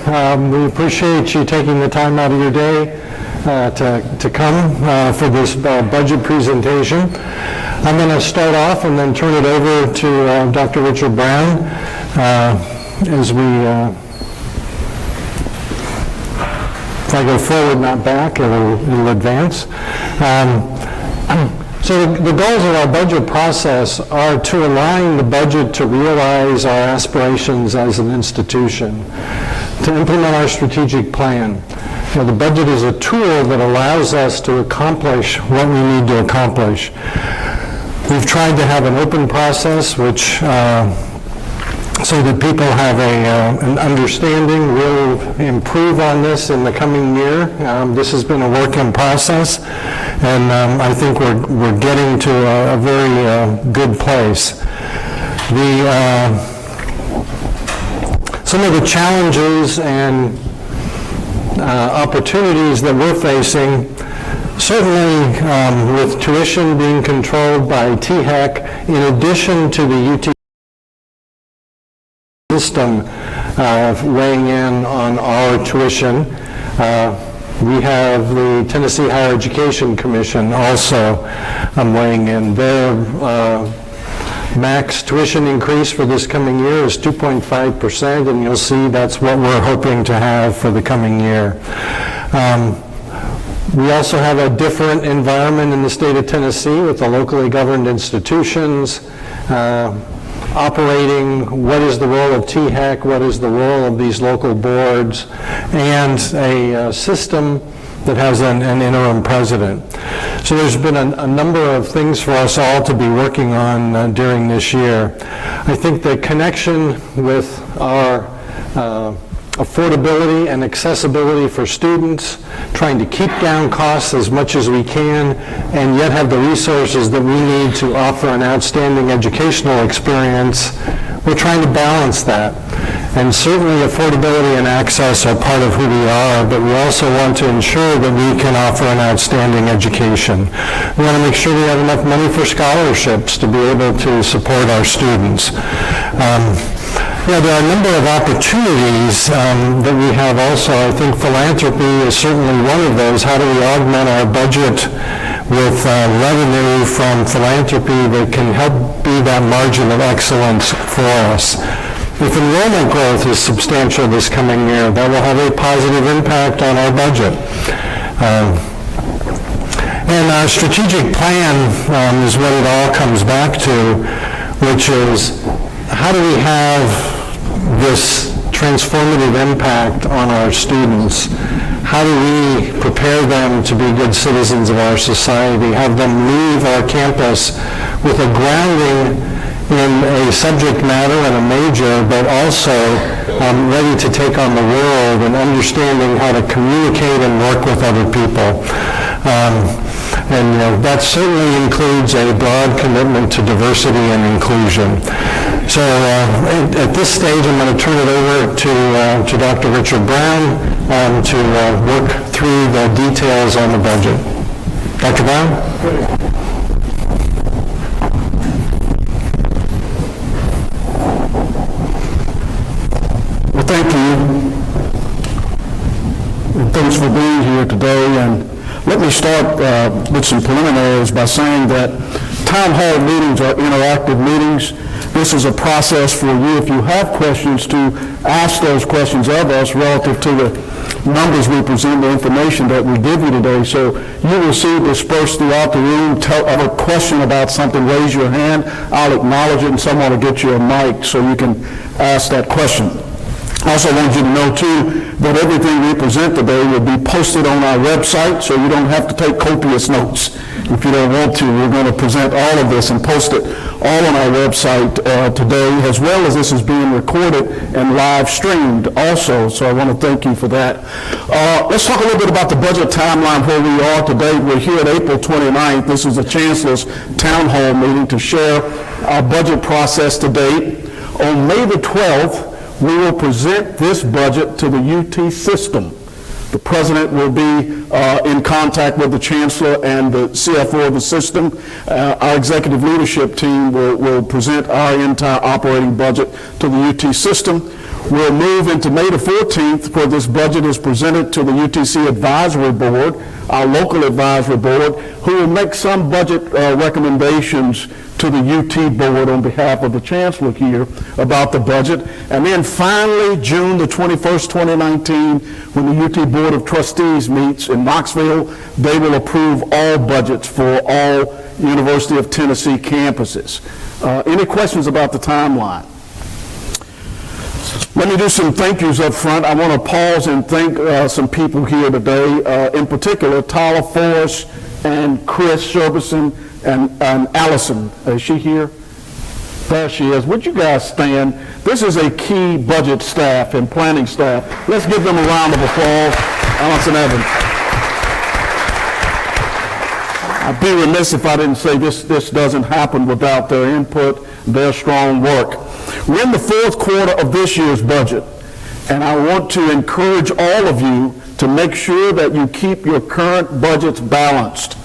We appreciate you taking the time out of your day to come for this budget presentation. I'm going to start off and then turn it over to Dr. Richard Brown as we, if I go forward, not back, it'll advance. So the goals of our budget process are to align the budget to realize our aspirations as an institution, to implement our strategic plan. You know, the budget is a tool that allows us to accomplish what we need to accomplish. We've tried to have an open process which so that people have an understanding. We'll improve on this in the coming year. This has been a work in process, and I think we're getting to a very good place. Some of the challenges and opportunities that we're facing, certainly with tuition being controlled by THEC, in addition to the UTC system weighing in on our tuition. We have the Tennessee Higher Education Commission also weighing in. Their max tuition increase for this coming year is 2.5%, and you'll see that's what we're hoping to have for the coming year. We also have a different environment in the state of Tennessee with the locally governed institutions operating. What is the role of THEC? What is the role of these local boards? And a system that has an interim president. So there's been a number of things for us all to be working on during this year. I think the connection with our affordability and accessibility for students, trying to keep down costs as much as we can, and yet have the resources that we need to offer an outstanding educational experience. We're trying to balance that. And certainly affordability and access are part of who we are, but we also want to ensure that we can offer an outstanding education. We want to make sure we have enough money for scholarships to be able to support our students. Yeah, there are a number of opportunities that we have also. I think philanthropy is certainly one of those. How do we augment our budget with revenue from philanthropy that can help be that margin of excellence for us? If enrollment growth is substantial this coming year, that will have a positive impact on our budget. And our strategic plan is what it all comes back to, which is how do we have this transformative impact on our students? How do we prepare them to be good citizens of our society, have them leave our campus with a grounding in a subject matter and a major, but also ready to take on the world and understanding how to communicate and work with other people. And that certainly includes a broad commitment to diversity and inclusion. So at this stage, I'm going to turn it over to Dr. Richard Brown to work through the details on the budget. Dr. Brown? Well, thank you. And thanks for being here today. And let me start with some preliminaries by saying that town hall meetings are interactive meetings. This is a process for you, if you have questions, to ask those questions of us relative to the numbers we present, the information that we give you today. So you will see dispersed throughout the room. Have a question about something, raise your hand. I'll acknowledge it, and someone will get you a mic so you can ask that question. I also want you to know, too, that everything we present today will be posted on our website, so you don't have to take copious notes. If you don't want to, we're going to present all of this and post it all on our website today, as well as this is being recorded and live streamed also, so I want to thank you for that. Let's talk a little bit about the budget timeline where we are today. We're here at April 29th. This is the Chancellor's Town Hall meeting to share our budget process to date. On May the 12th, we will present this budget to the UT system. The President will be in contact with the Chancellor and the CFO of the system. Our executive leadership team will present our entire operating budget to the UT system. We'll move into May the 14th, where this budget is presented to the UTC Advisory Board, our local advisory board, who will make some budget recommendations to the UT board on behalf of the chancellor here about the budget. And then finally, June the 21st, 2019, when the UT Board of Trustees meets in Knoxville, they will approve all budgets for all University of Tennessee campuses. Any questions about the timeline? Let me do some thank yous up front. I want to pause and thank some people here today, in particular Tyler Forrest and Chris Sherbison and Allison. Is she here? There she is. Would you guys stand? This is a key budget staff and planning staff. Let's give them a round of applause. Allison Evans. I'd be remiss if I didn't say this doesn't happen without their input, their strong work. We're in the fourth quarter of this year's budget, and I want to encourage all of you to make sure that you keep your current budgets balanced.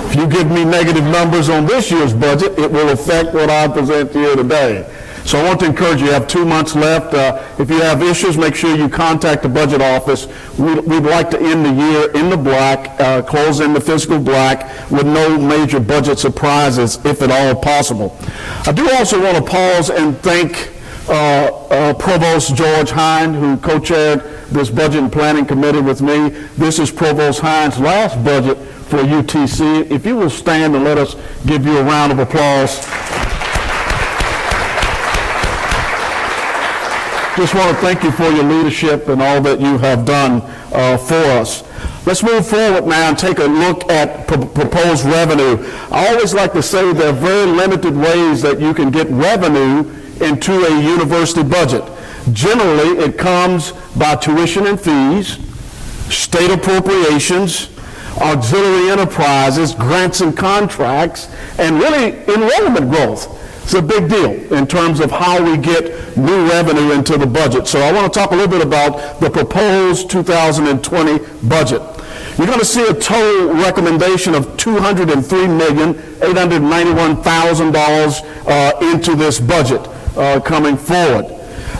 If you give me negative numbers on this year's budget, it will affect what I present to you today. So I want to encourage you, you have 2 months left. If you have issues, make sure you contact the budget office. We'd like to end the year in the black, close in the fiscal black, with no major budget surprises, if at all possible. I do also want to pause and thank Provost George Hine, who co-chaired this budget and planning committee with me. This is Provost Hine's last budget for UTC. If you will stand and let us give you a round of applause. Just want to thank you for your leadership and all that you have done for us. Let's move forward now and take a look at proposed revenue. I always like to say there are very limited ways that you can get revenue into a university budget. Generally, it comes by tuition and fees, state appropriations, auxiliary enterprises, grants and contracts, and really enrollment growth. It's a big deal in terms of how we get new revenue into the budget. So I want to talk a little bit about the proposed 2020 budget. You're going to see a total recommendation of $203,891,000 into this budget coming forward.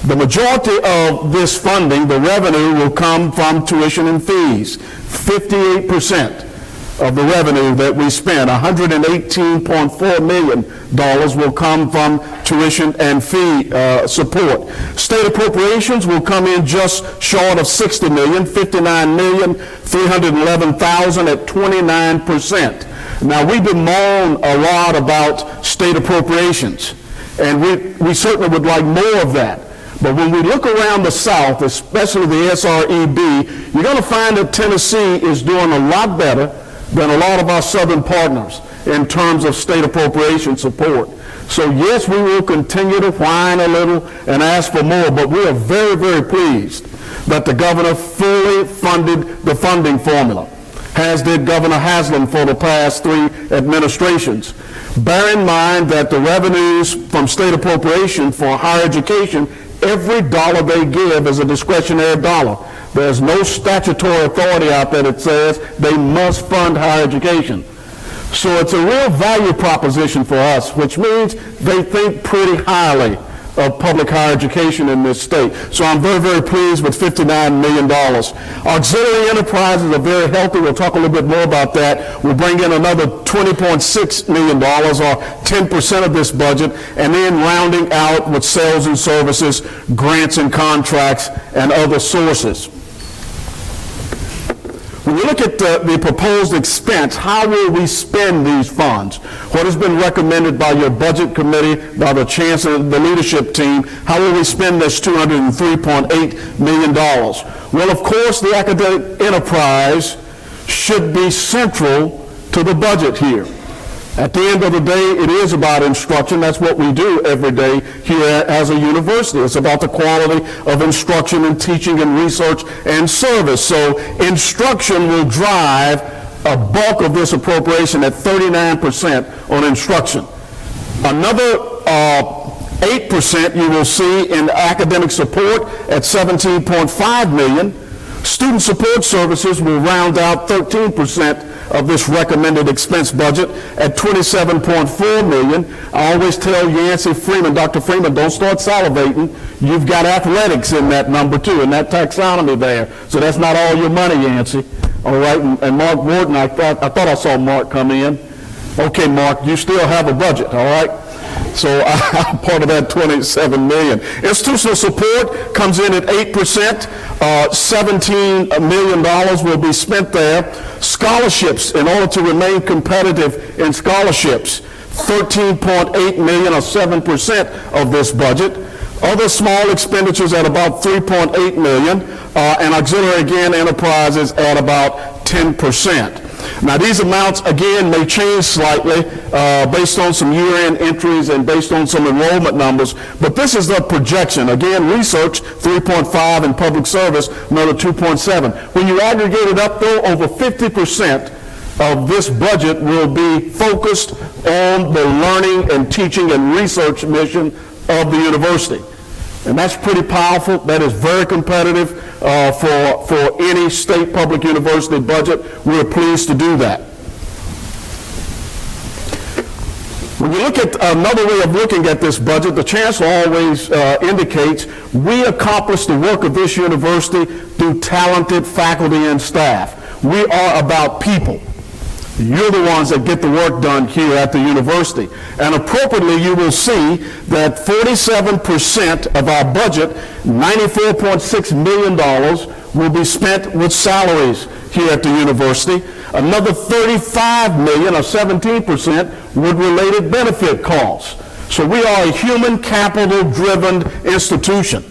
The majority of this funding, the revenue, will come from tuition and fees. 58% of the revenue that we spend, $118.4 million, will come from tuition and fee support. State appropriations will come in just short of $60 million, $59,311,000 at 29%. Now, we bemoan a lot about state appropriations, and we certainly would like more of that. But when we look around the South, especially the SREB, you're going to find that Tennessee is doing a lot better than a lot of our southern partners in terms of state appropriation support. So yes, we will continue to whine a little and ask for more, but we are very, very pleased that the governor fully funded the funding formula, as did Governor Haslam for the past 3 administrations. Bear in mind that the revenues from state appropriation for higher education, every dollar they give is a discretionary dollar. There's no statutory authority out there that says they must fund higher education. So it's a real value proposition for us, which means they think pretty highly of public higher education in this state. So I'm very, very pleased with $59 million. Auxiliary enterprises are very healthy. We'll talk a little bit more about that. We'll bring in another $20.6 million, or 10% of this budget, and then rounding out with sales and services, grants and contracts, and other sources. When you look at the proposed expense, how will we spend these funds? What has been recommended by your budget committee, by the chancellor, the leadership team? How will we spend this $203.8 million? Well, of course, the academic enterprise should be central to the budget here. At the end of the day, it is about instruction. That's what we do every day here as a university. It's about the quality of instruction and teaching and research and service. So instruction will drive a bulk of this appropriation at 39% on instruction. Another 8% you will see in academic support at $17.5 million. Student support services will round out 13% of this recommended expense budget at $27.4 million. I always tell Yancey Freeman, Dr. Freeman, don't start salivating. You've got athletics in that number too, in that taxonomy there. So that's not all your money, Yancey. All right, and Mark Wharton, I thought I saw Mark come in. Okay, Mark, you still have a budget, all right? So I'm part of that $27 million. Institutional support comes in at 8%. $17 million will be spent there. Scholarships, in order to remain competitive in scholarships, $13.8 million or 7% of this budget. Other small expenditures at about $3.8 million, and auxiliary, again, enterprises at about 10%. Now, these amounts, again, may change slightly based on some year-end entries and based on some enrollment numbers, but this is the projection. Again, research, 3.5, and public service, another 2.7. When you aggregate it up, though, over 50% of this budget will be focused on the learning and teaching and research mission of the university. And that's pretty powerful. That is very competitive for any state public university budget. We're pleased to do that. When you look at another way of looking at this budget, the chancellor always indicates we accomplish the work of this university through talented faculty and staff. We are about people. You're the ones that get the work done here at the university. And appropriately, you will see that 47% of our budget, $94.6 million, will be spent with salaries here at the university. Another $35 million, or 17%, with related benefit costs. So we are a human capital-driven institution.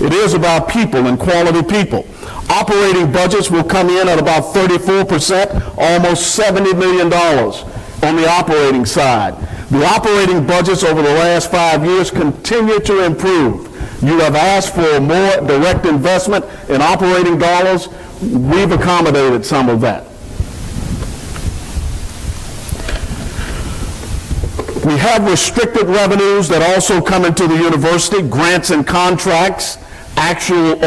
It is about people and quality people. Operating budgets will come in at about 34%, almost $70 million on the operating side. The operating budgets over the last 5 years continue to improve. You have asked for more direct investment in operating dollars. We've accommodated some of that. We have restricted revenues that also come into the university, grants and contracts. Actual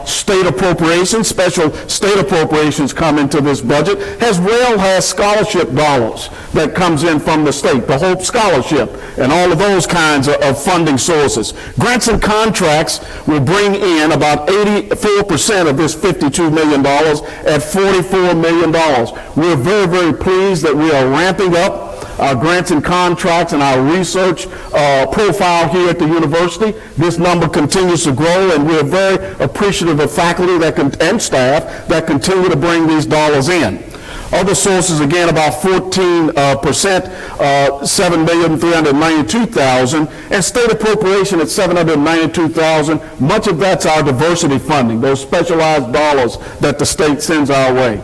state appropriations, special state appropriations come into this budget, as well as scholarship dollars that comes in from the state, the Hope Scholarship, and all of those kinds of funding sources. Grants and contracts will bring in about 84% of this $52 million at $44 million. We're very, very pleased that we are ramping up our grants and contracts and our research profile here at the university. This number continues to grow, and we're very appreciative of faculty and staff that continue to bring these dollars in. Other sources, again, about 14%, $7,392,000, and state appropriation at $792,000. Much of that's our diversity funding, those specialized dollars that the state sends our way.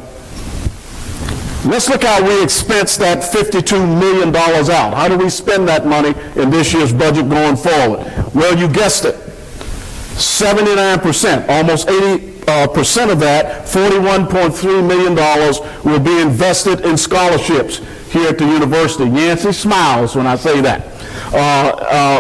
Let's look how we expense that $52 million out. How do we spend that money in this year's budget going forward? Well, you guessed it, 79%, almost 80% of that, $41.3 million, will be invested in scholarships here at the university. Yancey smiles when I say that.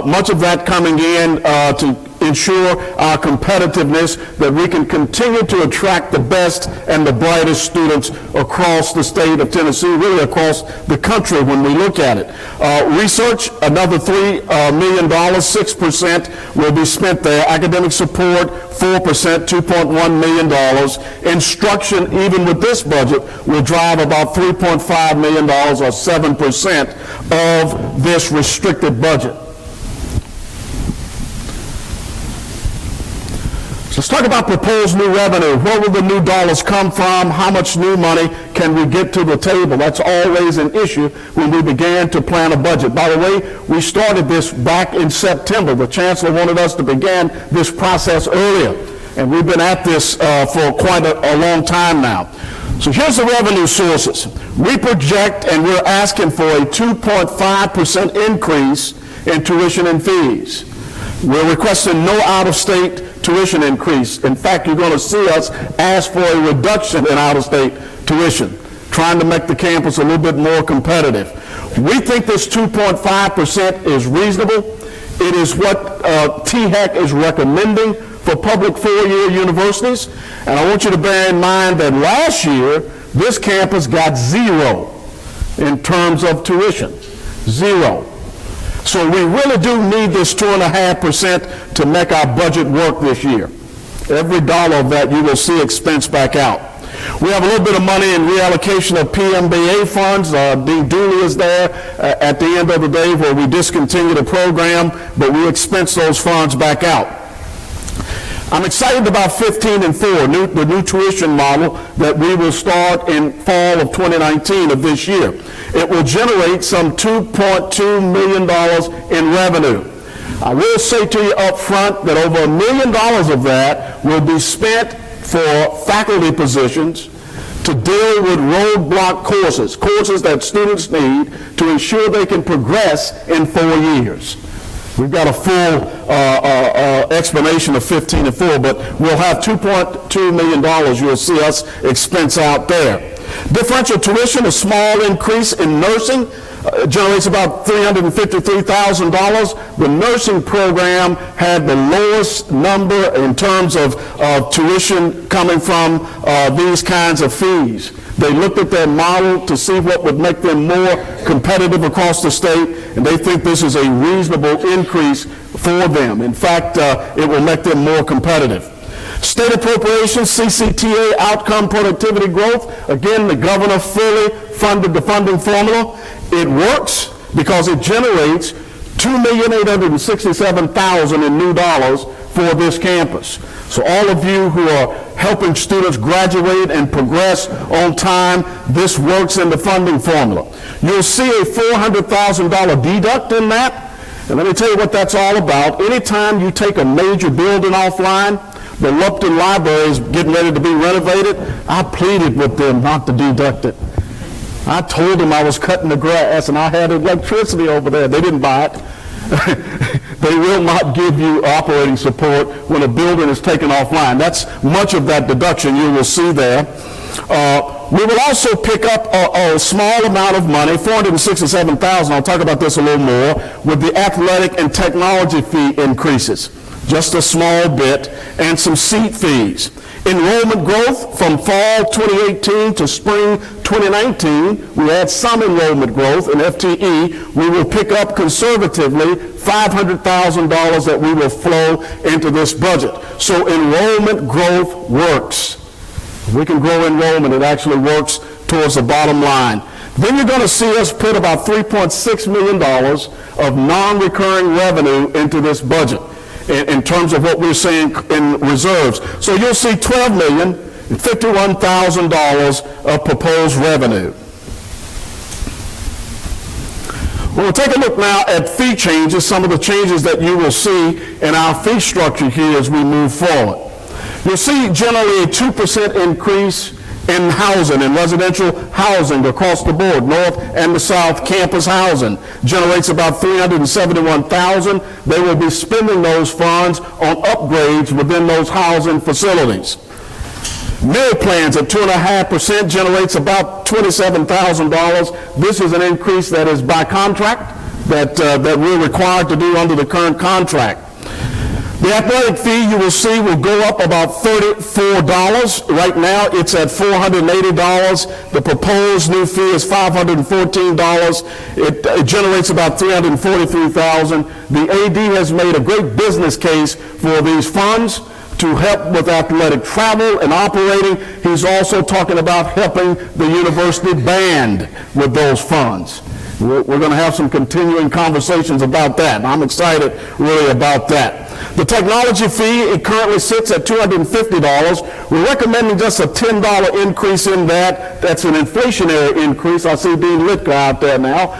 Much of that coming in to ensure our competitiveness, that we can continue to attract the best and the brightest students across the state of Tennessee, really across the country when we look at it. Research, another $3 million, 6% will be spent there. Academic support, 4%, $2.1 million. Instruction, even with this budget, will drive about $3.5 million or 7% of this restricted budget. So let's talk about proposed new revenue. Where will the new dollars come from? How much new money can we get to the table? That's always an issue when we began to plan a budget. By the way, we started this back in September. The chancellor wanted us to begin this process earlier, and we've been at this for quite a long time now. So here's the revenue sources. We project, and we're asking for a 2.5% increase in tuition and fees. We're requesting no out-of-state tuition increase. In fact, you're going to see us ask for a reduction in out-of-state tuition, trying to make the campus a little bit more competitive. We think this 2.5% is reasonable. It is what THEC is recommending for public four-year universities. And I want you to bear in mind that last year, This campus got zero in terms of tuition. Zero. So we really do need this 2.5% to make our budget work this year. Every dollar of that you will see expense back out. We have a little bit of money in reallocation of PMBA funds. Dean Dooley is there at the end of the day where we discontinue the program, but we expense those funds back out. I'm excited about 15 and 4, the new tuition model that we will start in fall of 2019 of this year. It will generate some $2.2 million in revenue. I will say to you up front that over $1 million of that will be spent for faculty positions to deal with roadblock courses that students need to ensure they can progress in 4 years. We've got a full explanation of 15 and 4, but we'll have $2.2 million you'll see us expense out there. Differential tuition, a small increase in nursing, generates about $353,000. The nursing program had the lowest number in terms of tuition coming from these kinds of fees. They looked at their model to see what would make them more competitive across the state, and they think this is a reasonable increase for them. In fact, it will make them more competitive. State appropriations, CCTA, outcome productivity growth. Again, the governor fully funded the funding formula. It works because it generates $2,867,000 in new dollars for this campus. So all of you who are helping students graduate and progress on time, this works in the funding formula. You'll see a $400,000 deduct in that. And let me tell you what that's all about. Anytime you take a major building offline, the Lupton Library is getting ready to be renovated, I pleaded with them not to deduct it. I told them I was cutting the grass and I had electricity over there. They didn't buy it. They will not give you operating support when a building is taken offline. That's much of that deduction you will see there. We will also pick up a small amount of money, $467,000, I'll talk about this a little more, with the athletic and technology fee increases. Just a small bit, and some seat fees. Enrollment growth from fall 2018 to spring 2019, we had some enrollment growth in FTE. We will pick up conservatively $500,000 that we will flow into this budget. So enrollment growth works. If we can grow enrollment, it actually works towards the bottom line. Then you're going to see us put about $3.6 million of non-recurring revenue into this budget in terms of what we're saying in reserves. So you'll see $12,051,000 of proposed revenue. We'll take a look now at fee changes, some of the changes that you will see in our fee structure here as we move forward. You'll see generally a 2% increase in housing, in residential housing across the board. North and the South campus housing generates about $371,000. They will be spending those funds on upgrades within those housing facilities. Meal plans at 2.5% generates about $27,000. This is an increase that is by contract that we're required to do under the current contract. The athletic fee, you will see, will go up about $34. Right now, it's at $480. The proposed new fee is $514. It generates about $343,000. The AD has made a great business case for these funds to help with athletic travel and operating. He's also talking about helping the university band with those funds. We're going to have some continuing conversations about that, and I'm excited really about that. The technology fee, it currently sits at $250. We're recommending just a $10 increase in that. That's an inflationary increase. I see Dean Litka out there now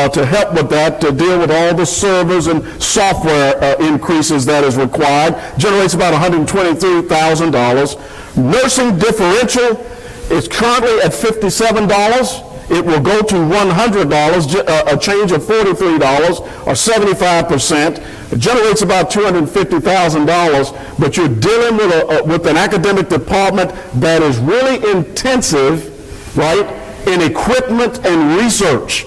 to help with that, to deal with all the servers and software increases that is required. Generates about $123,000. Nursing differential is currently at $57. It will go to $100, a change of $43 or 75%. It generates about $250,000, but you're dealing with an academic department that is really intensive, right, in equipment and research.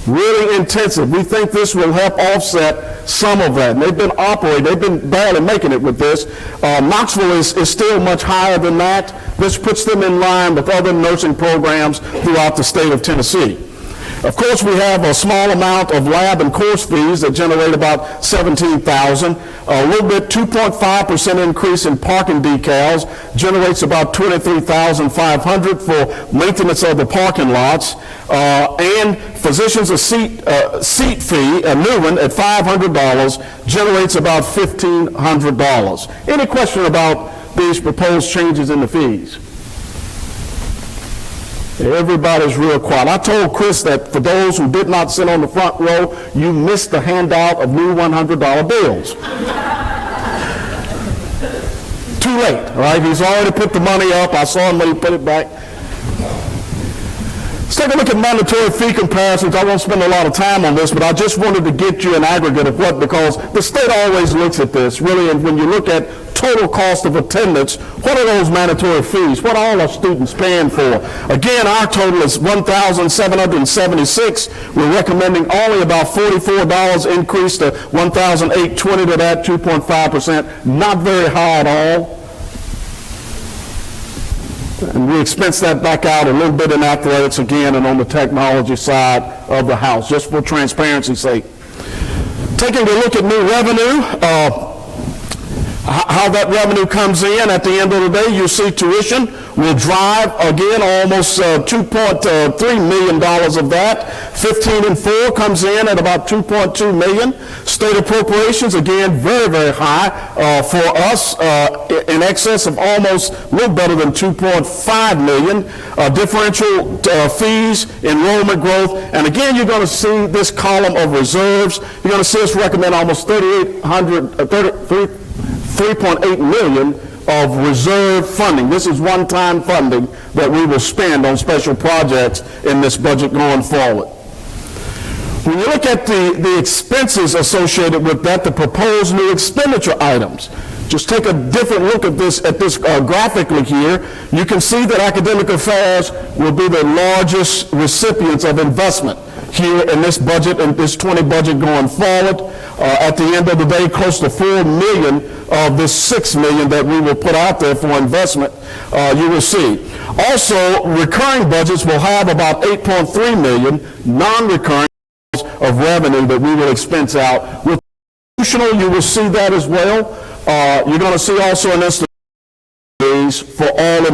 really intensive. We think this will help offset some of that. And they've been operating, they've been barely making it with this. Knoxville is still much higher than that. This puts them in line with other nursing programs throughout the state of Tennessee. Of course, we have a small amount of lab and course fees that generate about $17,000. A little bit, 2.5% increase in parking decals generates about $23,500 for maintenance of the parking lots. And physicians a seat fee, a new one at $500, generates about $1,500. Any question about these proposed changes in the fees? Everybody's real quiet. I told Chris that for those who did not sit on the front row, you missed the handout of new $100 bills. Too late, all right? He's already put the money up. I saw him when he put it back. Let's take a look at mandatory fee comparisons. I won't spend a lot of time on this, but I just wanted to get you an aggregate of what, because the state always looks at this, really, and when you look at total cost of attendance, what are those mandatory fees? What are all our students paying for? Again, our total is $1,776. We're recommending only about $44 increase to $1,820 to that, 2.5%. Not very high at all. And we expense that back out a little bit in athletics again and on the technology side of the house, just for transparency's sake. Taking a look at new revenue, how that revenue comes in at the end of the day, you see tuition will drive, again, almost $2.3 million of that. 15 and 4 comes in at about $2.2 million. State appropriations, again, very, very high for us, in excess of almost a little better than $2.5 million. Differential fees, enrollment growth, and again, you're going to see this column of reserves. You're going to see us recommend almost $3.8 million of reserve funding. This is one-time funding that we will spend on special projects in this budget going forward. When you look at the expenses associated with that, the proposed new expenditure items, just take a different look at this graphically here. You can see that academic affairs will be the largest recipients of investment here in this budget and this 20 budget going forward. At the end of the day, close to $4 million of this $6 million that we will put out there for investment, you will see. Also, recurring budgets will have about $8.3 million non-recurring of revenue that we will expense out. With institutional, you will see that as well. You're going to see also an estimate for all of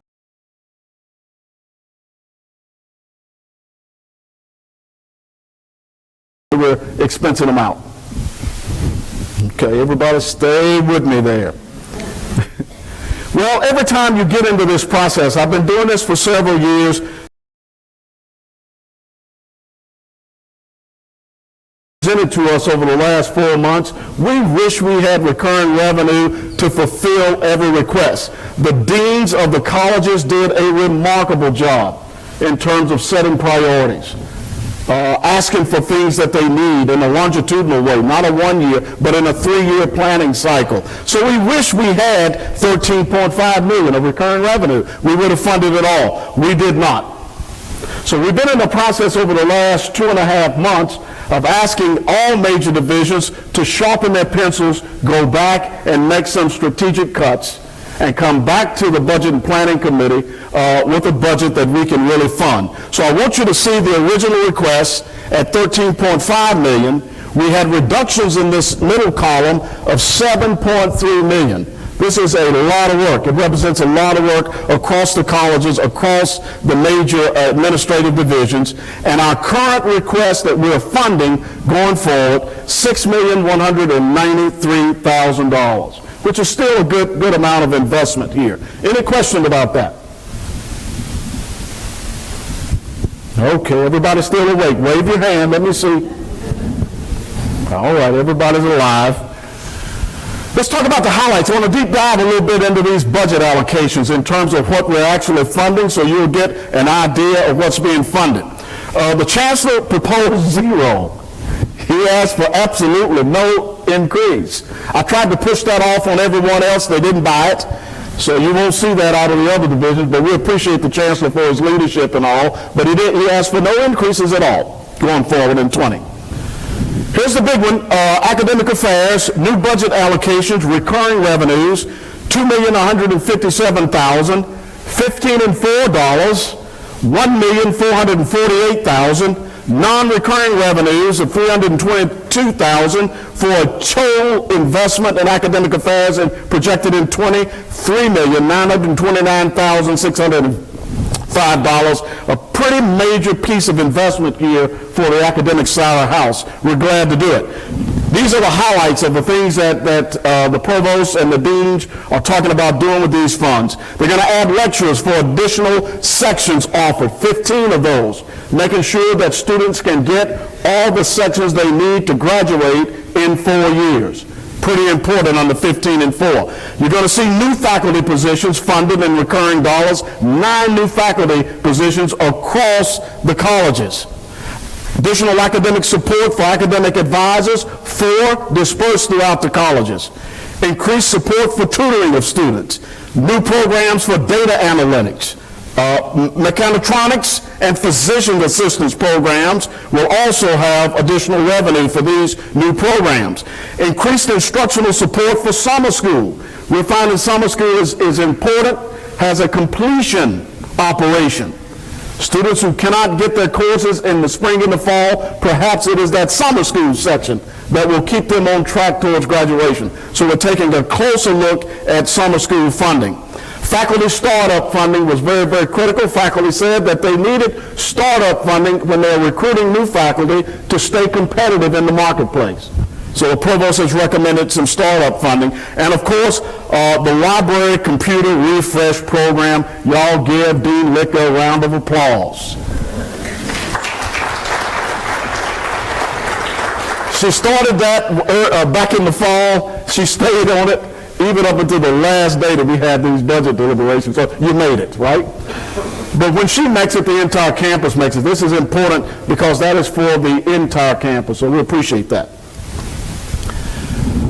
we're expensing them out. Okay, everybody stay with me there. Well, every time you get into this process, I've been doing this for several years, presented to us over the last 4 months, we wish we had recurring revenue to fulfill every request. The deans of the colleges did a remarkable job in terms of setting priorities. Asking for things that they need in a longitudinal way, not a 1 year, but in a 3-year planning cycle. So we wish we had $13.5 million of recurring revenue. We would have funded it all. We did not. So we've been in the process over the last 2.5 months of asking all major divisions to sharpen their pencils, go back and make some strategic cuts, and come back to the Budget and Planning Committee with a budget that we can really fund. So I want you to see the original request at $13.5 million. We had reductions in this middle column of $7.3 million. This is a lot of work. It represents a lot of work across the colleges, across the major administrative divisions. And our current request that we're funding going forward, $6,193,000. Which is still a good amount of investment here. Any question about that? Okay, everybody's still awake. Wave your hand, let me see. All right, everybody's alive. Let's talk about the highlights. I want to deep dive a little bit into these budget allocations in terms of what we're actually funding, so you'll get an idea of what's being funded. The Chancellor proposed zero. He asked for absolutely no increase. I tried to push that off on everyone else. They didn't buy it. So you won't see that out of the other divisions, but we appreciate the Chancellor for his leadership and all. But he asked for no increases at all. going forward in 20. Here's the big one, academic affairs, new budget allocations, recurring revenues, $2,157,000, 15 and $4, $1,448,000, non-recurring revenues of $322,000 for a total investment in academic affairs and projected in 20, $3,929,605. A pretty major piece of investment here for the academic side of the house. We're glad to do it. These are the highlights of the things that the provost and the deans are talking about doing with these funds. They're going to add lecturers for additional sections offered, 15 of those, making sure that students can get all the sections they need to graduate in 4 years. Pretty important on the 15 and 4. You're going to see new faculty positions funded in recurring dollars, 9 new faculty positions across the colleges. Additional academic support for academic advisors, 4 dispersed throughout the colleges. Increased support for tutoring of students. New programs for data analytics. Mechatronics and physician assistance programs will also have additional revenue for these new programs. Increased instructional support for summer school. We're finding summer school is important, has a completion operation. Students who cannot get their courses in the spring and the fall, perhaps it is that summer school section that will keep them on track towards graduation. So we're taking a closer look at summer school funding. Faculty startup funding was very, very critical. Faculty said that they needed startup funding when they're recruiting new faculty to stay competitive in the marketplace. So the provost has recommended some startup funding. And of course, the library computer refresh program. Y'all give Dean Licker a round of applause. She started that back in the fall. She stayed on it even up until the last day that we had these budget deliberations. So you made it, right? But when she makes it, the entire campus makes it. This is important because that is for the entire campus. So we appreciate that.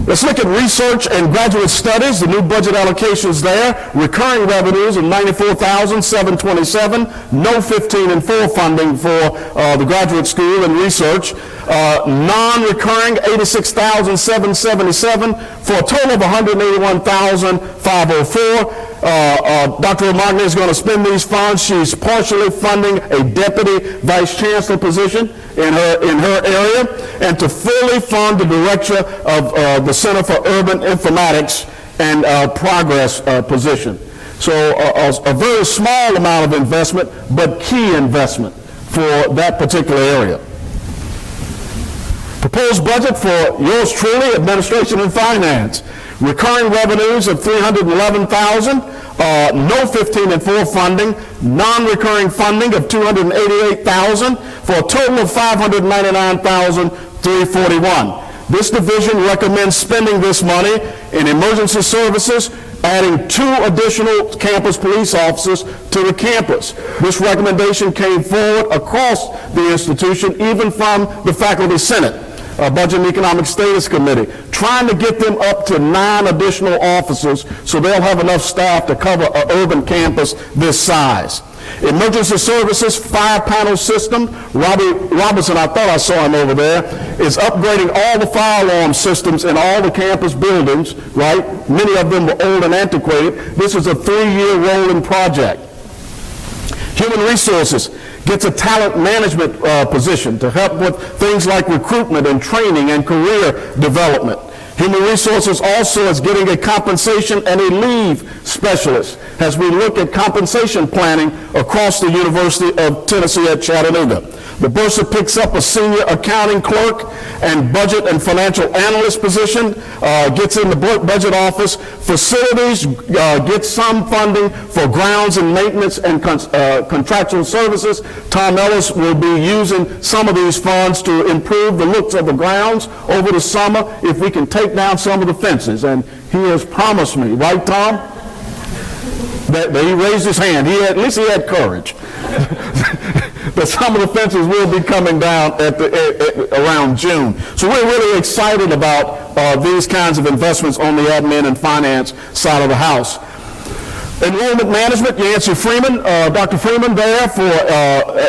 Let's look at research and graduate studies, the new budget allocations there. Recurring revenues of $94,727, no 15 and 4 funding for the graduate school and research. Non-recurring $86,777 for a total of $181,504. Dr. Romagna is going to spend these funds. She's partially funding a deputy vice chancellor position in her area, and to fully fund the director of the Center for Urban Informatics and Progress position. So a very small amount of investment, but key investment for that particular area. Proposed budget for yours truly, Administration and Finance. Recurring revenues of $311,000, no 15 and 4 funding, non-recurring funding of $288,000 for a total of $599,341. This division recommends spending this money in emergency services, adding 2 additional campus police officers to the campus. This recommendation came forward across the institution, even from the Faculty Senate. Budget and Economic Status Committee, trying to get them up to 9 additional officers so they'll have enough staff to cover an urban campus this size. Emergency Services 5-panel system. Robbie Robinson, I thought I saw him over there, is upgrading all the fire alarm systems in all the campus buildings, right? Many of them were old and antiquated. This is a 3-year rolling project. Human Resources gets a talent management position to help with things like recruitment and training and career development. Human Resources also is getting a compensation and a leave specialist as we look at compensation planning across the University of Tennessee at Chattanooga. The Bursar picks up a senior accounting clerk and budget and financial analyst position, gets in the budget office. Facilities gets some funding for grounds and maintenance and contractual services. Tom Ellis will be using some of these funds to improve the looks of the grounds over the summer if we can take down some of the fences. And he has promised me, right, Tom? That he raised his hand. At least he had courage. But some of the fences will be coming down around June. So we're really excited about these kinds of investments on the admin and finance side of the house. Enrollment management, Yancey Freeman, Dr. Freeman there for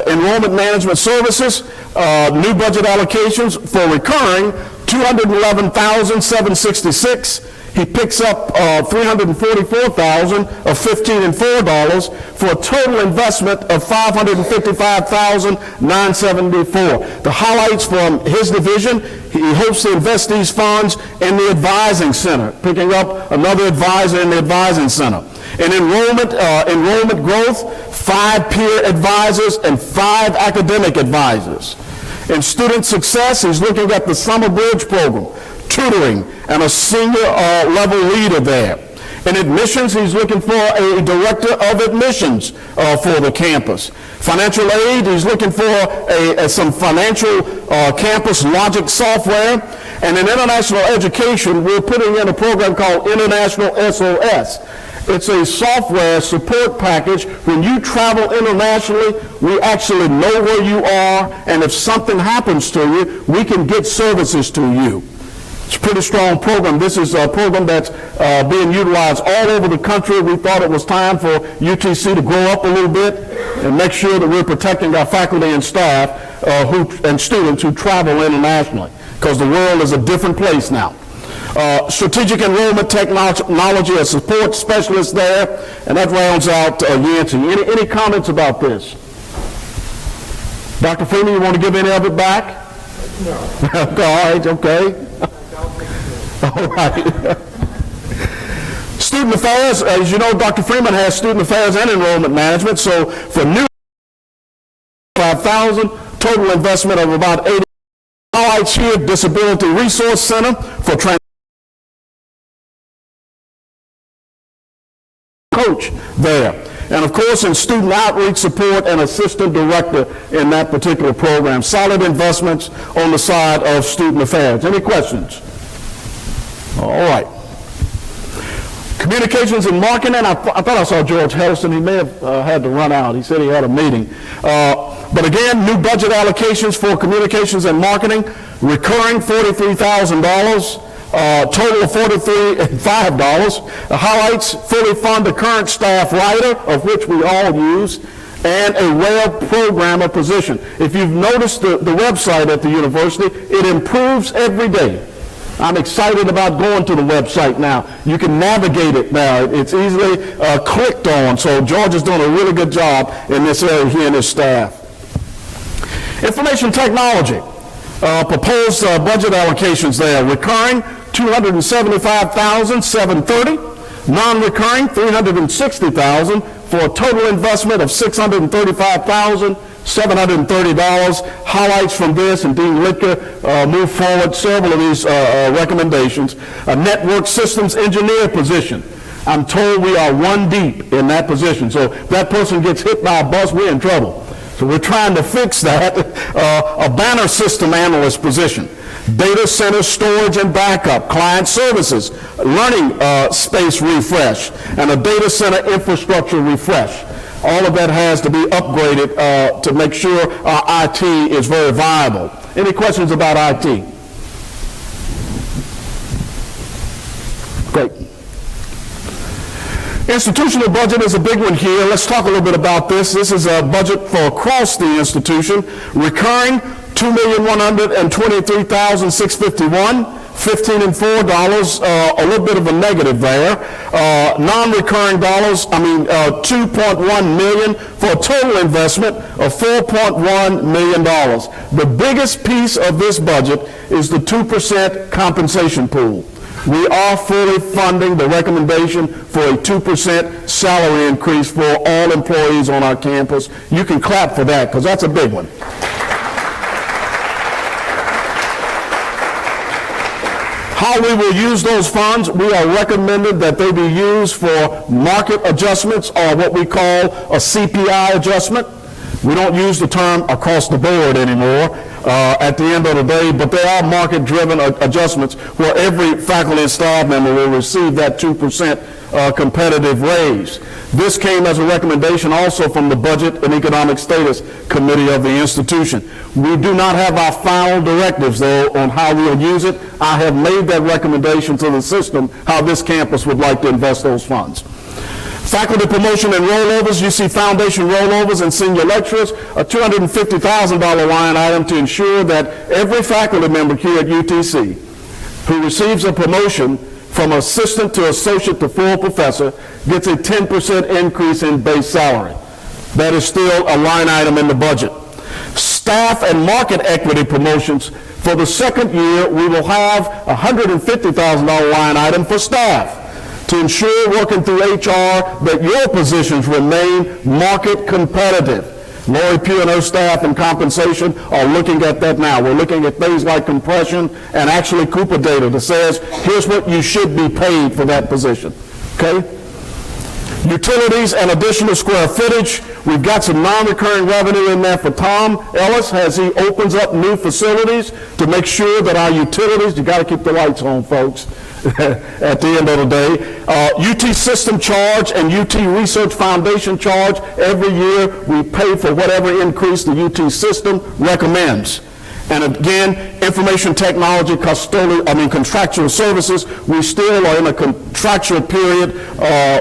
enrollment management services. New budget allocations for recurring, $211,766. He picks up $344,000 of $15 and $4 for a total investment of $555,974. The highlights from his division, he hopes to invest these funds in the advising center, picking up another advisor in the advising center. In enrollment growth, 5 peer advisors and 5 academic advisors. In student success, he's looking at the Summer Bridge program, tutoring, and a senior level leader there. In admissions, he's looking for a director of admissions for the campus. Financial aid, he's looking for some financial campus logic software. And in international education, we're putting in a program called International SOS. It's a software support package. When you travel internationally, we actually know where you are, and if something happens to you, we can get services to you. It's a pretty strong program. This is a program that's being utilized all over the country. We thought it was time for UTC to grow up a little bit and make sure that we're protecting our faculty and staff and students who travel internationally, because the world is a different place now. Strategic enrollment technology, a support specialist there, and that rounds out Yancey. Any comments about this? Dr. Freeman, you want to give any of it back? No. All right, okay. All right. Student affairs, as you know, Dr. Freeman has student affairs and enrollment management, so for new $5,000, total investment of about $80. Highlights here, Disability Resource Center for coach there. And of course, in student outreach support and assistant director in that particular program. Solid investments on the side of student affairs. Any questions? All right. Communications and marketing, I thought I saw George Harrison. He may have had to run out. He said he had a meeting. But again, new budget allocations for communications and marketing, recurring $43,000. Total of $43,500. The highlights, fully fund the current staff writer, of which we all use, and a web programmer position. If you've noticed the website at the university, it improves every day. I'm excited about going to the website now. You can navigate it now. It's easily clicked on, so George is doing a really good job in this area, he and his staff. Information technology. Proposed budget allocations there. Recurring, $275,730. Non-recurring, $360,000 for a total investment of $635,730. Highlights from this, and Dean Litka moved forward several of these recommendations. A network systems engineer position. I'm told we are 1 deep in that position. So if that person gets hit by a bus, we're in trouble. So we're trying to fix that. A banner system analyst position. Data center storage and backup, client services, learning space refresh, and a data center infrastructure refresh. All of that has to be upgraded to make sure our IT is very viable. Any questions about IT? Great. Institutional budget is a big one here. Let's talk a little bit about this. This is a budget for across the institution. Recurring, $2,123,651. $15 and $4, a little bit of a negative there. Non-recurring dollars, $2.1 million for a total investment of $4.1 million. The biggest piece of this budget is the 2% compensation pool. We are fully funding the recommendation for a 2% salary increase for all employees on our campus. You can clap for that, because that's a big one. How we will use those funds, we are recommended that they be used for market adjustments, or what we call a CPI adjustment. We don't use the term across the board anymore at the end of the day, but there are market-driven adjustments where every faculty and staff member will receive that 2% competitive raise. This came as a recommendation also from the Budget and Economic Status Committee of the institution. We do not have our final directives, though, on how we'll use it. I have made that recommendation to the system, how this campus would like to invest those funds. Faculty promotion and rollovers, you see foundation rollovers and senior lecturers, a $250,000 line item to ensure that every faculty member here at UTC who receives a promotion from assistant to associate to full professor gets a 10% increase in base salary. That is still a line item in the budget. Staff and market equity promotions, for the second year, we will have a $150,000 line item for staff to ensure, working through HR, that your positions remain market competitive. Lori Pugh and her staff and compensation are looking at that now. We're looking at things like compression and actually Cooper data that says, here's what you should be paid for that position. Okay? Utilities and additional square footage. We've got some non-recurring revenue in there for Tom Ellis as he opens up new facilities to make sure that our utilities, you got to keep the lights on, folks, at the end of the day. UT system charge and UT Research Foundation charge. Every year we pay for whatever increase the UT system recommends. And again, information technology, contractual services, we still are in a contractual period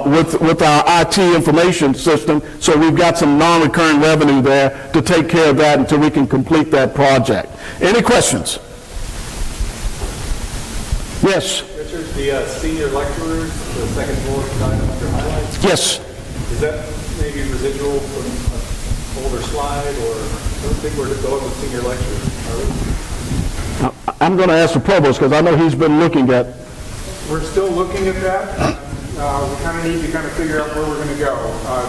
with our IT information system, so we've got some non-recurring revenue there to take care of that until we can complete that project. Any questions? Yes? Richard, the senior lecturers, the second bullet item under highlights? Yes. Is that maybe residual from an older slide, or I don't think we're going with senior lecturers, are we? I'm going to ask the provost because I know he's been looking at. We're still looking at that. We kind of need to kind of figure out where we're going to go.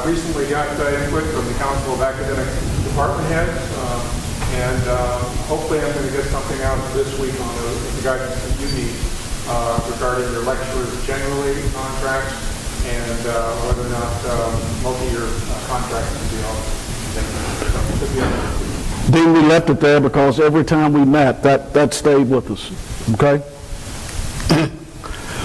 Recently got input from the Council of Academic Department Heads, and hopefully I'm going to get something out this week on the guidance that you need regarding your lecturers generally, contracts, and whether or not multi-year contracts can be offered. Dean, we left it there because every time we met, that stayed with us. Okay?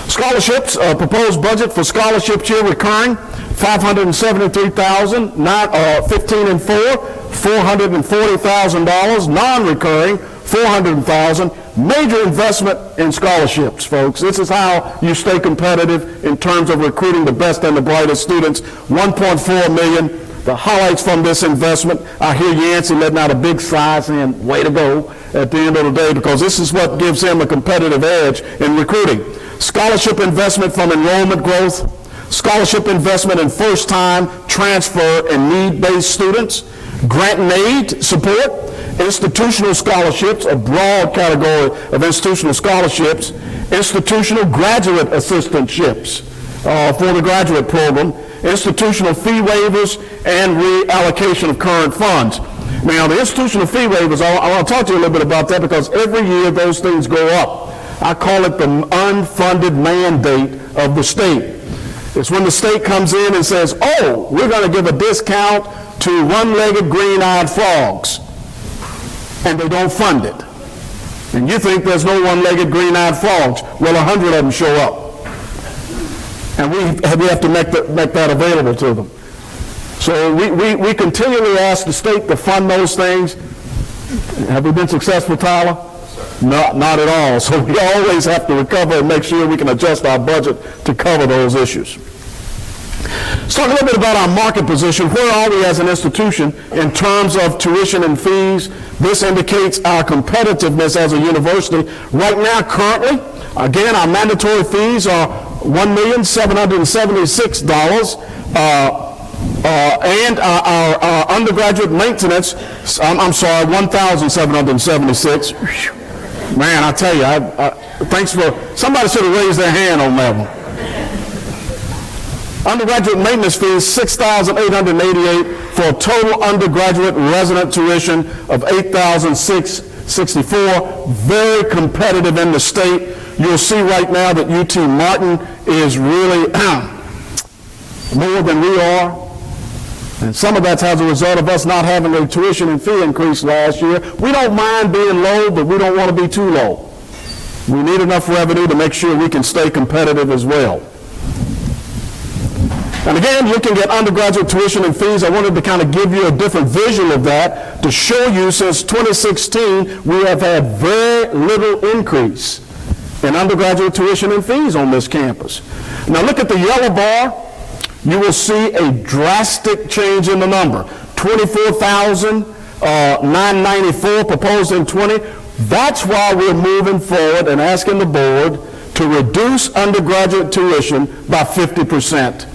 Scholarships, proposed budget for scholarships here recurring, $573,000, 15 and 4, $440,000, non-recurring, $400,000. Major investment in scholarships, folks. This is how you stay competitive in terms of recruiting the best and the brightest students. $1.4 million. The highlights from this investment, I hear Yancey letting out a big sigh saying, way to go, at the end of the day, because this is what gives him a competitive edge in recruiting. Scholarship investment from enrollment growth, scholarship investment in first-time transfer and need-based students, grant and aid support, institutional scholarships, a broad category of institutional scholarships, institutional graduate assistantships for the graduate program, institutional fee waivers, and reallocation of current funds. Now, the institutional fee waivers, I want to talk to you a little bit about that because every year those things go up. I call it the unfunded mandate of the state. It's when the state comes in and says, oh, we're going to give a discount to one-legged green-eyed frogs, and they don't fund it. And you think there's no one-legged green-eyed frogs. Well, 100 of them show up. And we have to make that available to them. So we continually ask the state to fund those things. Have we been successful, Tyler? Not at all. So we always have to recover and make sure we can adjust our budget to cover those issues. Let's talk a little bit about our market position. Where are we as an institution in terms of tuition and fees? This indicates our competitiveness as a university. Right now, currently, again, our mandatory fees are $1,776, and our undergraduate maintenance, I'm sorry, $1,776. Man, I tell you, thanks for, somebody should have raised their hand on that one. Undergraduate maintenance fees, $6,888 for a total undergraduate resident tuition of $8,664. Very competitive in the state. You'll see right now that UT Martin is really more than we are. And some of that's as a result of us not having a tuition and fee increase last year. We don't mind being low, but we don't want to be too low. We need enough revenue to make sure we can stay competitive as well. And again, looking at undergraduate tuition and fees, I wanted to kind of give you a different visual of that to show you since 2016 we have had very little increase in undergraduate tuition and fees on this campus. Now look at the yellow bar. you will see a drastic change in the number. 24,994 proposed in 20. That's why we're moving forward and asking the board to reduce undergraduate tuition by 50%.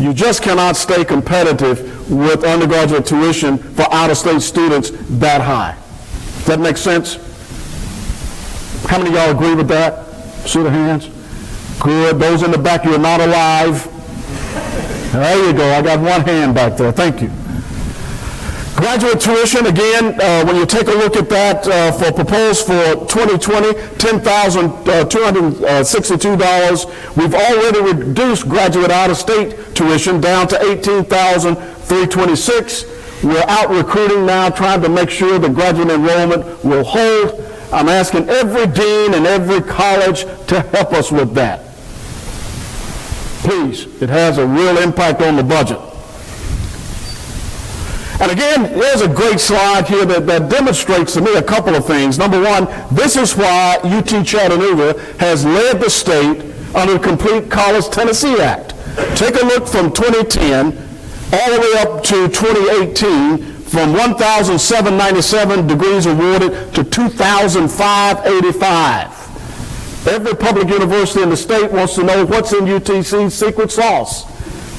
You just cannot stay competitive with undergraduate tuition for out-of-state students that high. Does that make sense? How many of y'all agree with that? See the hands? Good. Those in the back, you're not alive. There you go. I got one hand back there. Thank you. Graduate tuition, again, when you take a look at that for proposed for 2020, $10,262. We've already reduced graduate out-of-state tuition down to $18,326. We're out recruiting now, trying to make sure the graduate enrollment will hold. I'm asking every dean and every college to help us with that. Please, it has a real impact on the budget. And again, there's a great slide here that demonstrates to me a couple of things. Number one, this is why UT Chattanooga has led the state under the Complete College Tennessee Act. Take a look from 2010 all the way up to 2018, from 1,797 degrees awarded to 2,585. Every public university in the state wants to know what's in UTC's secret sauce.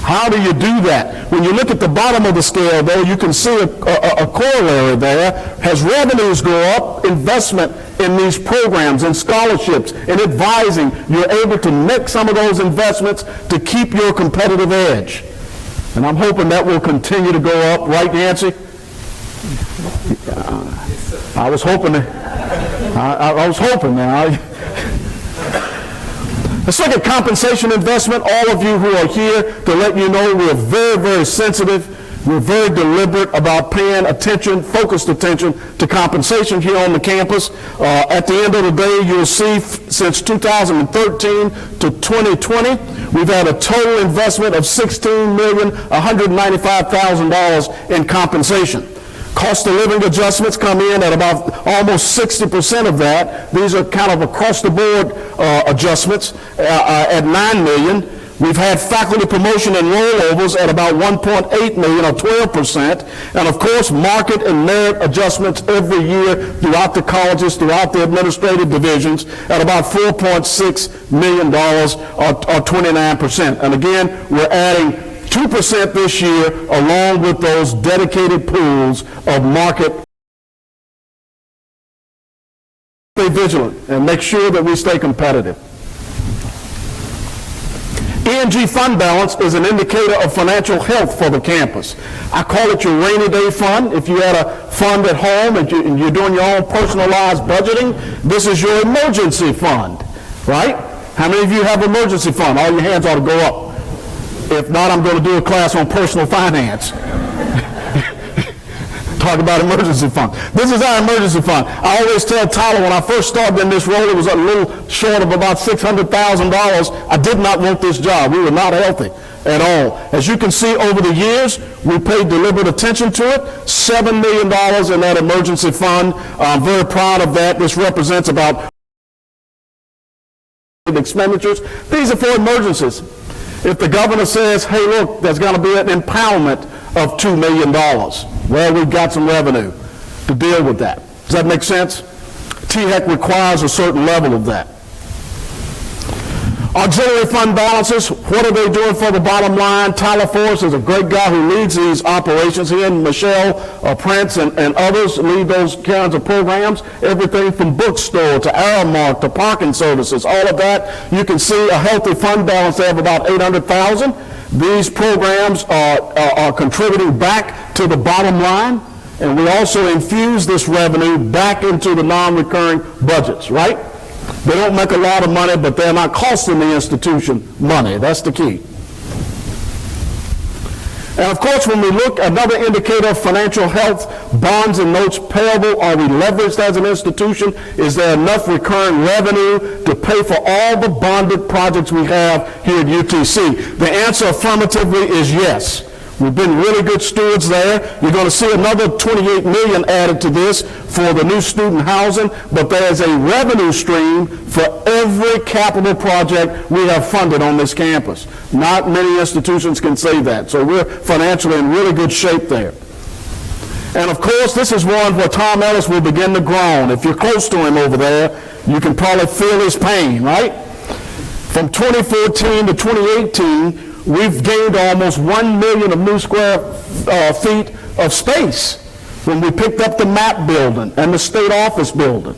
How do you do that? When you look at the bottom of the scale, though, you can see a corollary there. As revenues go up, investment in these programs and scholarships and advising, you're able to make some of those investments to keep your competitive edge. And I'm hoping that will continue to go up. Right, Nancy? I was hoping. I was hoping now. Let's look at compensation investment. All of you who are here, to let you know we're very, very sensitive. We're very deliberate about paying attention, focused attention to compensation here on the campus. At the end of the day, you'll see since 2013 to 2020, we've had a total investment of $16,195,000 in compensation. Cost of living adjustments come in at about almost 60% of that. These are kind of across the board adjustments at $9 million. We've had faculty promotion and rollovers at about $1.8 million, or 12%. And of course, market and merit adjustments every year throughout the colleges, throughout the administrative divisions at about $4.6 million, or 29%. And again, we're adding 2% this year, along with those dedicated pools of market. Stay vigilant and make sure that we stay competitive. E&G fund balance is an indicator of financial health for the campus. I call it your rainy day fund. If you had a fund at home and you're doing your own personalized budgeting, this is your emergency fund, right? How many of you have emergency fund? All your hands ought to go up. If not, I'm going to do a class on personal finance. Talk about emergency fund. This is our emergency fund. I always tell Tyler, when I first started in this role, it was a little short of about $600,000. I did not want this job. We were not healthy at all. As you can see, over the years, we paid deliberate attention to it. $7 million in that emergency fund. I'm very proud of that. This represents about expenditures. These are for emergencies. If the governor says, hey, look, there's going to be an impoundment of $2 million, well, we've got some revenue to deal with that. Does that make sense? THEC requires a certain level of that. Auxiliary fund balances, what are they doing for the bottom line? Tyler Forrest is a great guy who leads these operations. He and Michelle Prince and others lead those kinds of programs. Everything from bookstore to Aramark to parking services, all of that. You can see a healthy fund balance there of about $800,000. These programs are contributing back to the bottom line, and we also infuse this revenue back into the non-recurring budgets, right? They don't make a lot of money, but they're not costing the institution money. That's the key. And of course, when we look, another indicator of financial health, bonds and notes payable, are we leveraged as an institution? Is there enough recurring revenue to pay for all the bonded projects we have here at UTC? The answer affirmatively is yes. We've been really good stewards there. You're going to see another $28 million added to this for the new student housing, but there's a revenue stream for every capital project we have funded on this campus. Not many institutions can say that, so we're financially in really good shape there. And of course, this is one where Tom Ellis will begin to groan. If you're close to him over there, you can probably feel his pain, right? From 2014 to 2018, we've gained almost 1 million of new square feet of space when we picked up the MAP building and the state office building.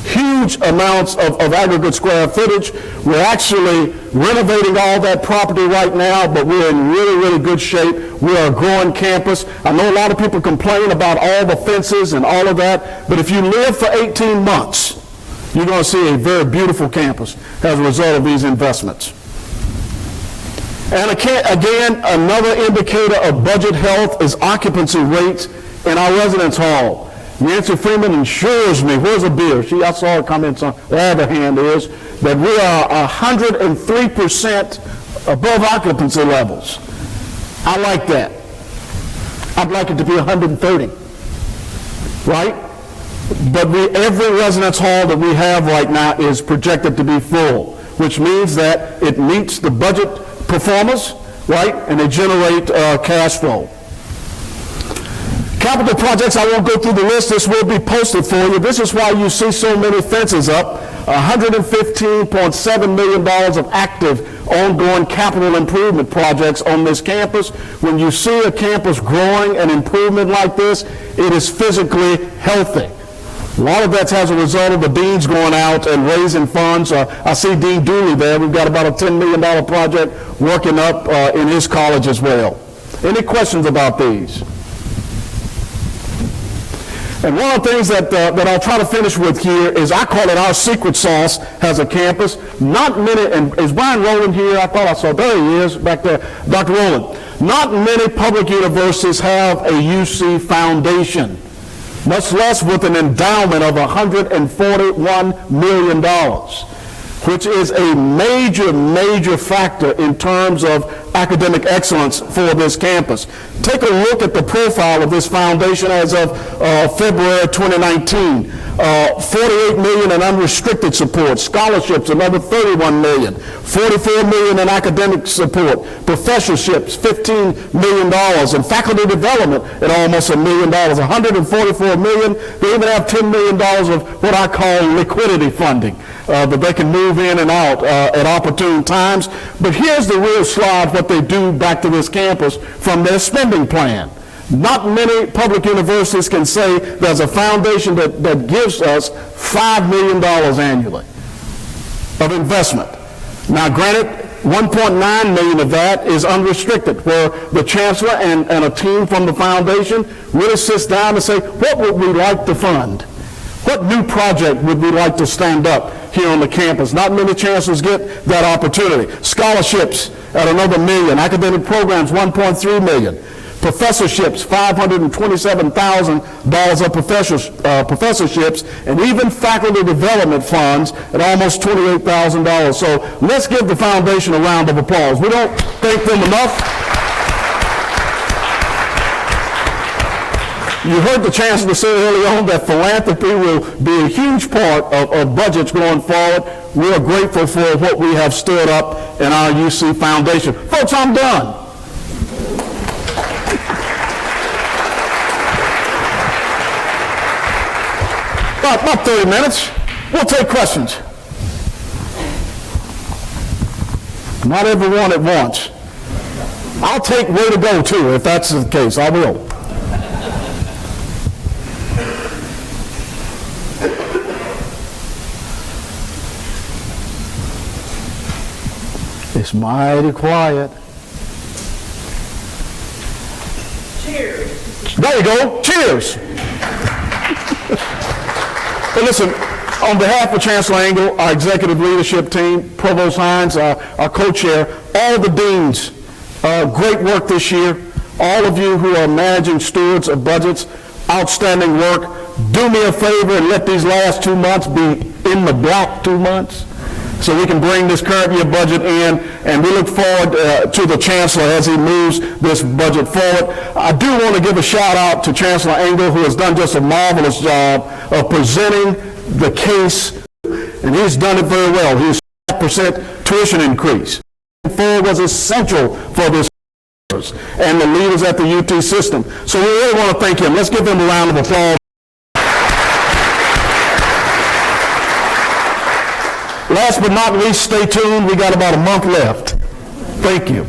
Huge amounts of aggregate square footage. We're actually renovating all that property right now, but we're in really, really good shape. We are a growing campus. I know a lot of people complain about all the fences and all of that, but if you live for 18 months, you're going to see a very beautiful campus as a result of these investments. And again, another indicator of budget health is occupancy rates in our residence hall. Nancy Freeman assures me, where's a beer? I saw her comments on the other hand is that we are 103% above occupancy levels. I like that. I'd like it to be 130, right? But every residence hall that we have right now is projected to be full, which means that it meets the budget performance, right, and they generate cash flow. Capital projects, I won't go through the list. This will be posted for you. This is why you see so many fences up. $115.7 million of active ongoing capital improvement projects on this campus. When you see a campus growing and improvement like this, it is physically healthy. A lot of that has a result of the deans going out and raising funds. I see Dean Dooley there. We've got about a $10 million project working up in his college as well. Any questions about these? And one of the things that I'll try to finish with here is I call it our secret sauce as a campus. Not many, and is Brian Rowland here? I thought I saw, there he is, back there, Dr. Rowland. Not many public universities have a UC foundation, much less with an endowment of $141 million, which is a major, major factor in terms of academic excellence for this campus. Take a look at the profile of this foundation as of February 2019. $48 million in unrestricted support, scholarships another $31 million, $44 million in academic support, professorships $15 million, and faculty development at almost $1 million, $144 million. They even have $10 million of what I call liquidity funding that they can move in and out at opportune times. But here's the real slide, what they do back to this campus from their spending plan. Not many public universities can say there's a foundation that gives us $5 million annually of investment. Now, granted, $1.9 million of that is unrestricted, where the chancellor and a team from the foundation really sits down and say, what would we like to fund? What new project would we like to stand up here on the campus? Not many chancellors get that opportunity. Scholarships at another $1 million. Academic programs, $1.3 million. Professorships, $527,000 of professorships, and even faculty development funds at almost $28,000. So let's give the foundation a round of applause. We don't thank them enough. You heard the chancellor say early on that philanthropy will be a huge part of budgets going forward. We are grateful for what we have stood up in our UC Foundation. Folks, I'm done. About 30 minutes. We'll take questions. Not everyone at once. I'll take way to go too, if that's the case. I will. It's mighty quiet. Cheers. There you go. Cheers. But listen, on behalf of Chancellor Engel, our executive leadership team, Provost Hines, our co-chair, all the deans, great work this year. All of you who are managing stewards of budgets, outstanding work. Do me a favor and let these last 2 months be in the black 2 months. so we can bring this current year budget in, and we look forward to the Chancellor as he moves this budget forward. I do want to give a shout out to Chancellor Engel, who has done just a marvelous job of presenting the case, and he's done it very well. His 5% tuition increase was essential for this and the leaders at the UT system. So we really want to thank him. Let's give him a round of applause. Last but not least, stay tuned. We got about a month left. Thank you.